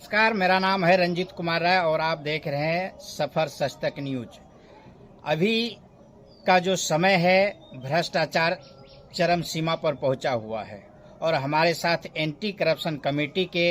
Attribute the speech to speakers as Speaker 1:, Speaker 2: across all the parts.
Speaker 1: नमस्कार, मेरा नाम है रंजीत कुमार राय और आप देख रहे हैं सफर सच न्यूज। अभी का जो समय है भ्रष्टाचार चरम सीमा पर पहुंचा हुआ है और हमारे साथ एंटी करप्शन कमेटी के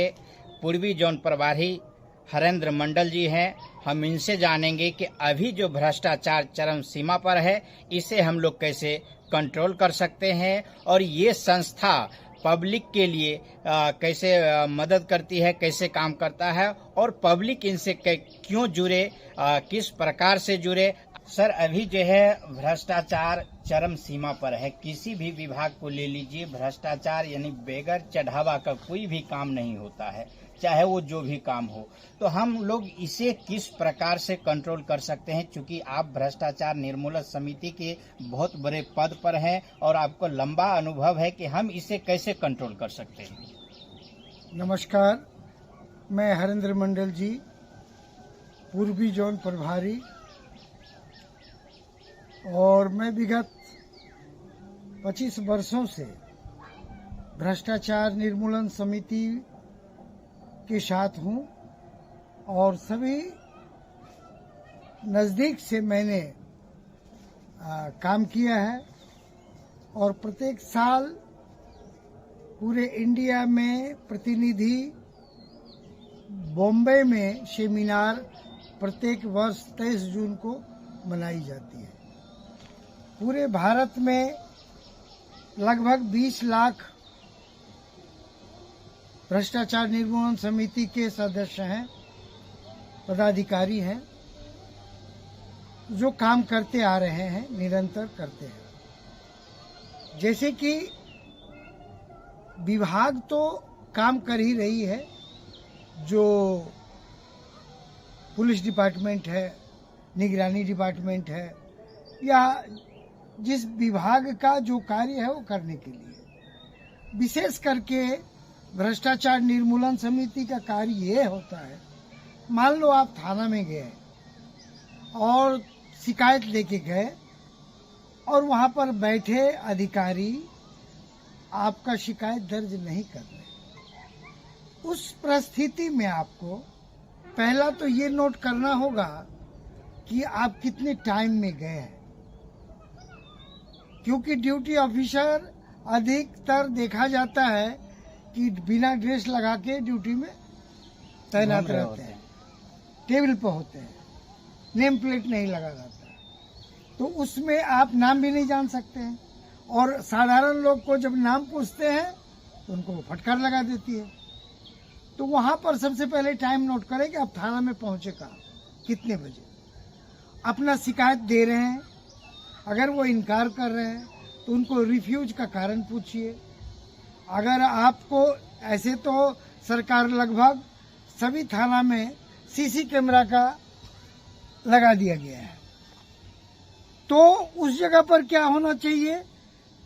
Speaker 1: पूर्वी जोन प्रभारी हरेंद्र मंडल जी हैं। हम इनसे जानेंगे कि अभी जो भ्रष्टाचार चरम सीमा पर है इसे हम लोग कैसे कंट्रोल कर सकते हैं और ये संस्था पब्लिक के लिए कैसे मदद करती है, कैसे काम करता है और पब्लिक इनसे क्यों जुड़े, किस प्रकार से जुड़े। सर, अभी जो है भ्रष्टाचार चरम सीमा पर है। किसी भी विभाग को ले लीजिए, भ्रष्टाचार यानी बेगर चढ़ावा का कोई भी काम नहीं होता है, चाहे वो जो भी काम हो। तो हम लोग इसे किस प्रकार से कंट्रोल कर सकते हैं, क्योंकि आप भ्रष्टाचार निर्मूलन समिति के बहुत बड़े पद पर हैं और आपको लंबा अनुभव है कि हम इसे कैसे कंट्रोल कर सकते हैं।
Speaker 2: नमस्कार, मैं हरेंद्र मंडल जी, पूर्वी जोन प्रभारी, और मैं विगत 25 वर्षों से भ्रष्टाचार निर्मूलन समिति के साथ हूं और सभी नज़दीक से मैंने काम किया है और प्रत्येक साल पूरे इंडिया में प्रतिनिधि बॉम्बे में सेमिनार प्रत्येक वर्ष 23 जून को मनाई जाती है। पूरे भारत में लगभग 20 लाख भ्रष्टाचार निर्मूलन समिति के सदस्य हैं, पदाधिकारी हैं, जो काम करते आ रहे हैं, निरंतर करते हैं। जैसे कि विभाग तो काम कर ही रही है, जो पुलिस डिपार्टमेंट है, निगरानी डिपार्टमेंट है, या जिस विभाग का जो कार्य है वो करने के लिए विशेष करके भ्रष्टाचार निर्मूलन समिति का कार्य ये होता है। मान लो आप थाना में गए और शिकायत लेके गए और वहां पर बैठे अधिकारी आपका शिकायत दर्ज नहीं कर रहे। उस परिस्थिति में आपको पहला तो ये नोट करना होगा कि आप कितने टाइम में गए हैं, क्योंकि ड्यूटी ऑफिसर अधिकतर देखा जाता है कि बिना ड्रेस लगा के ड्यूटी में तैनात रहते हैं, टेबल पर होते हैं, नेम प्लेट नहीं लगा रहता है, तो उसमें आप नाम भी नहीं जान सकते हैं और साधारण लोग को जब नाम पूछते हैं तो उनको वो फटकार लगा देती है। तो वहां पर सबसे पहले टाइम नोट करें कि आप थाना में पहुंचे कहाँ, कितने बजे, अपना शिकायत दे रहे हैं। अगर वो इनकार कर रहे हैं तो उनको रिफ्यूज का कारण पूछिए। अगर आपको ऐसे तो सरकार लगभग सभी थाना में सीसी कैमरा का लगा दिया गया है, तो उस जगह पर क्या होना चाहिए,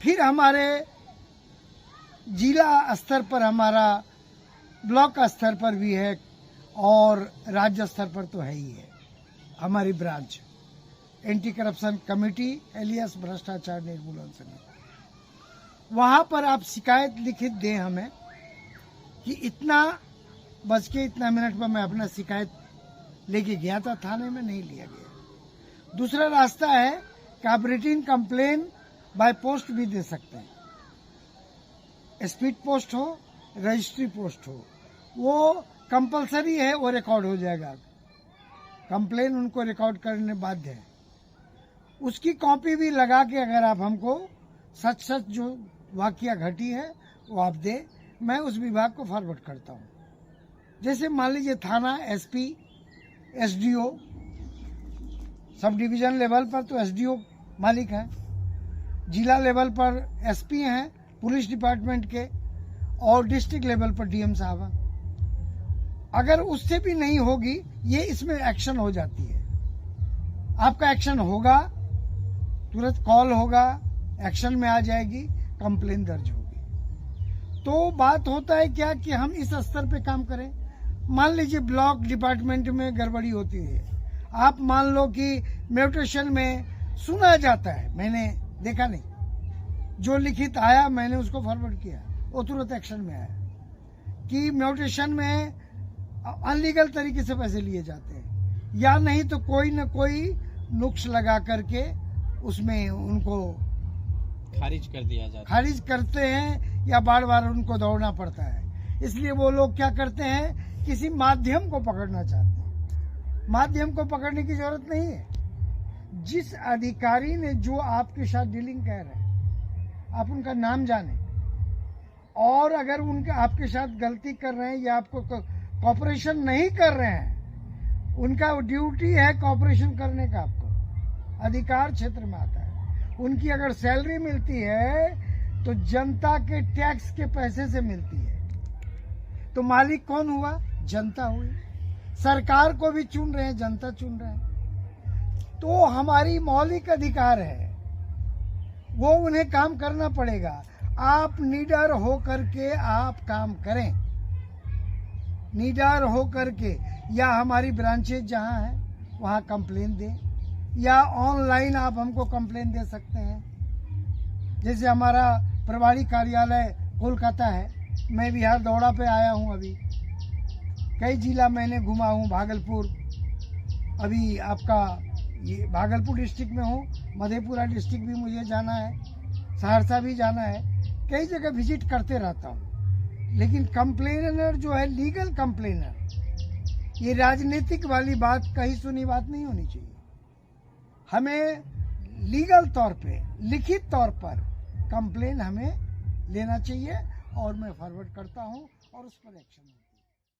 Speaker 2: फिर हमारे जिला स्तर पर, हमारा ब्लॉक स्तर पर भी है और राज्य स्तर पर तो है ही है हमारी branch anti corruption committee alias भ्रष्टाचार निर्मूलन समिति। वहां पर आप शिकायत लिखित दें हमें कि इतना बज के इतना मिनट पर मैं अपना शिकायत लेके गया था, थाने में नहीं लिया गया। दूसरा रास्ता है कि आप रिटन कंप्लेन बाय पोस्ट भी दे सकते हैं। स्पीड पोस्ट हो, रजिस्ट्री पोस्ट हो, वो कंपलसरी है, वो रिकॉर्ड हो जाएगा। कंप्लेन उनको रिकॉर्ड करने बाध्य है। उसकी कॉपी भी लगा के अगर आप हमको सच सच जो वाकया घटी है वो आप दे, मैं उस विभाग को फॉरवर्ड करता हूँ। जैसे मान लीजिए थाना, SP, SDO, sub division level पर तो एसडीओ मालिक है, जिला लेवल पर एसपी हैं पुलिस डिपार्टमेंट के, और डिस्ट्रिक्ट लेवल पर डीएम साहब हैं। अगर उससे भी नहीं होगी, ये इसमें एक्शन हो जाती है। आपका एक्शन होगा, तुरंत कॉल होगा, एक्शन में आ जाएगी, कंप्लेन दर्ज होगी। तो बात होता है क्या कि हम इस स्तर पे काम करें। मान लीजिए ब्लॉक डिपार्टमेंट में गड़बड़ी होती है, आप मान लो कि म्यूटेशन में सुना जाता है, मैंने देखा नहीं, जो लिखित आया मैंने उसको फॉरवर्ड किया, वो तुरंत एक्शन में आया कि म्यूटेशन में अनलीगल तरीके से पैसे लिए जाते हैं, या नहीं तो कोई न कोई नुक्स लगा करके उसमें उनको
Speaker 1: खारिज कर दिया जाता है,
Speaker 2: खारिज करते हैं, या बार बार उनको दौड़ना पड़ता है। इसलिए वो लोग क्या करते हैं, किसी माध्यम को पकड़ना चाहते हैं। माध्यम को पकड़ने की जरूरत नहीं है। जिस अधिकारी ने जो आपके साथ डीलिंग कर रहे हैं, आप उनका नाम जाने, और अगर उनके आपके साथ गलती कर रहे हैं या आपको कॉपरेशन नहीं कर रहे हैं, उनका ड्यूटी है कॉपरेशन करने का, आपको अधिकार क्षेत्र में आता है। उनकी अगर सैलरी मिलती है तो जनता के टैक्स के पैसे से मिलती है, तो मालिक कौन हुआ? जनता हुई। सरकार को भी चुन रहे हैं, जनता चुन रहे हैं, तो हमारी मौलिक अधिकार है, वो उन्हें काम करना पड़ेगा। आप निडर हो करके आप काम करें, निडर हो करके, या हमारी ब्रांचेज जहां है वहां कंप्लेन दें, या ऑनलाइन आप हमको कंप्लेन दे सकते हैं। जैसे हमारा प्रभारी कार्यालय कोलकाता है, मैं बिहार दौरा पे आया हूं, अभी कई जिला मैंने घुमा हूं, भागलपुर, अभी आपका ये भागलपुर डिस्ट्रिक्ट में हूँ, मधेपुरा डिस्ट्रिक्ट भी मुझे जाना है, सहरसा भी जाना है, कई जगह विजिट करते रहता हूँ। लेकिन कंप्लेनर जो है, लीगल कंप्लेनर, ये राजनीतिक वाली बात, कहीं सुनी बात नहीं होनी चाहिए। हमें लीगल तौर पे, लिखित तौर पर कंप्लेन हमें लेना चाहिए, और मैं फॉरवर्ड करता हूँ और उस पर एक्शन